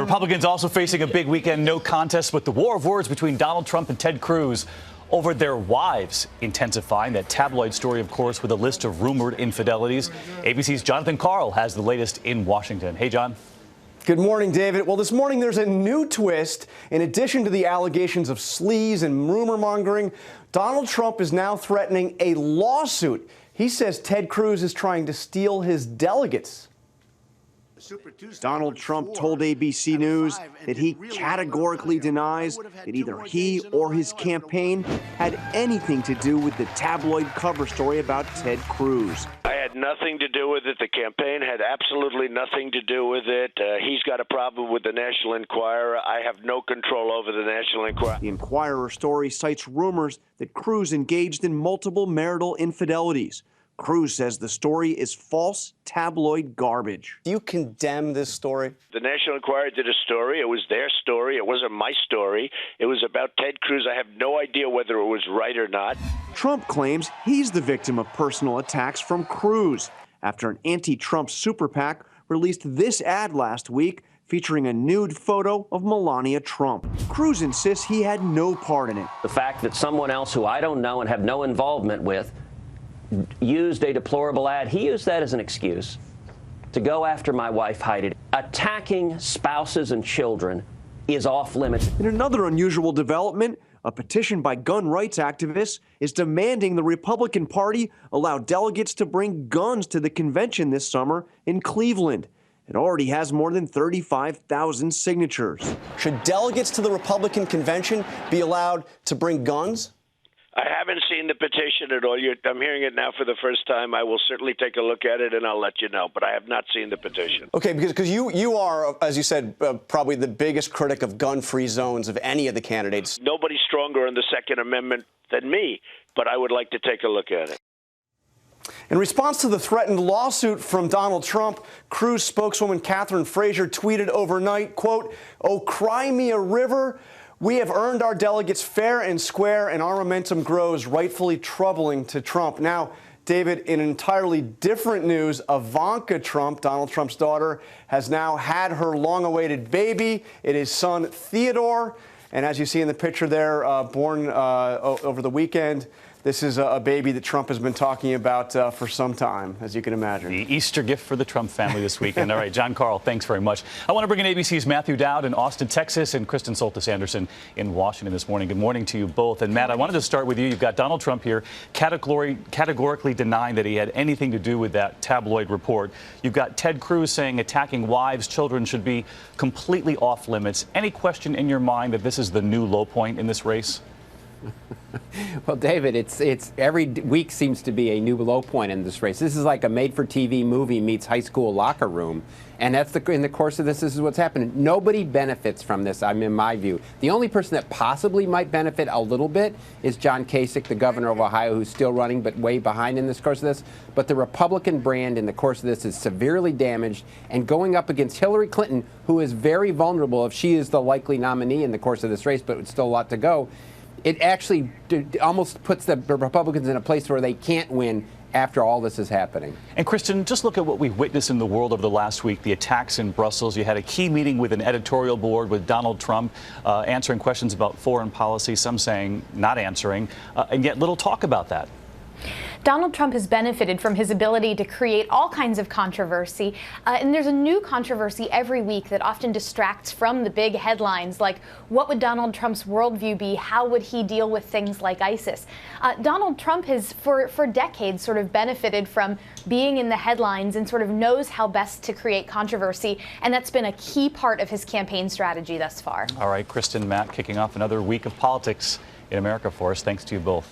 Republicans also facing a big weekend no contest with the war of words between Donald Trump and Ted Cruz over their wives intensifying. That tabloid story, of course, with a list of rumored infidelities. ABC's Jonathan Karl has the latest in Washington. Hey, John. Good morning, David. Well, this morning there's a new twist. In addition to the allegations of sleaze and rumor mongering, Donald Trump is now threatening a lawsuit. He says Ted Cruz is trying to steal his delegates. Donald Trump told ABC News that he categorically denies that either he or his campaign had anything to do with the tabloid cover story about Ted Cruz. I had nothing to do with it. The campaign had absolutely nothing to do with it. He's got a problem with the National Enquirer. I have no control over the National Enquirer. The Enquirer story cites rumors that Cruz engaged in multiple marital infidelities. Cruz says the story is false tabloid garbage. Do you condemn this story? The National Enquirer did a story. It was their story. It wasn't my story. It was about Ted Cruz. I have no idea whether it was right or not. Trump claims he's the victim of personal attacks from Cruz after an anti-Trump super PAC released this ad last week featuring a nude photo of Melania Trump. Cruz insists he had no part in it. The fact that someone else who I don't know and have no involvement with used a deplorable ad. He used that as an excuse to go after my wife, Heidi. Attacking spouses and children is off limits. In another unusual development, a petition by gun rights activists is demanding the Republican Party allow delegates to bring guns to the convention this summer in Cleveland. It already has more than 35,000 signatures. Should delegates to the Republican convention be allowed to bring guns? I haven't seen the petition at all. I'm hearing it now for the first time. I will certainly take a look at it, and I'll let you know. But I have not seen the petition. Okay, because you are, as you said, probably the biggest critic of gun-free zones of any of the candidates. Nobody's stronger on the Second Amendment than me, but I would like to take a look at it. In response to the threatened lawsuit from Donald Trump, Cruz spokeswoman Catherine Frazier tweeted overnight, quote, "Oh, cry me a river. We have earned our delegates fair and square, and our momentum grows," rightfully troubling to Trump. Now, David, in entirely different news, Ivanka Trump, Donald Trump's daughter, has now had her long-awaited baby. It is son Theodore, and as you see in the picture there, born over the weekend. This is a baby that Trump has been talking about for some time, as you can imagine. The Easter gift for the Trump family this weekend. All right, John Karl, thanks very much. I want to bring in ABC's Matthew Dowd in Austin, Texas, and Kristen Soltis Anderson in Washington this morning. Good morning to you both. And Matt, I wanted to start with you. You've got Donald Trump here categorically denying that he had anything to do with that tabloid report. You've got Ted Cruz saying attacking wives, children should be completely off limits. Any question in your mind that this is the new low point in this race? Well, David, it's every week seems to be a new low point in this race. This is like a made-for-TV movie meets high school locker room, and that's in the course of this is what's happening. Nobody benefits from this, in my view. The only person that possibly might benefit a little bit is John Kasich, the governor of Ohio, who's still running but way behind in this course of this. But the Republican brand in the course of this is severely damaged, and going up against Hillary Clinton, who is very vulnerable if she is the likely nominee in the course of this race, but it's still a lot to go. It actually almost puts the Republicans in a place where they can't win after all this is happening. And Kristen, just look at what we've witnessed in the world over the last week, the attacks in Brussels. You had a key meeting with an editorial board with Donald Trump answering questions about foreign policy, some saying not answering, and yet little talk about that. Donald Trump has benefited from his ability to create all kinds of controversy, and there's a new controversy every week that often distracts from the big headlines, like what would Donald Trump's worldview be? How would he deal with things like ISIS? Donald Trump has, for decades, sort of benefited from being in the headlines and sort of knows how best to create controversy, and that's been a key part of his campaign strategy thus far. All right, Kristen, Matt, kicking off another week of politics in America for us. Thanks to you both.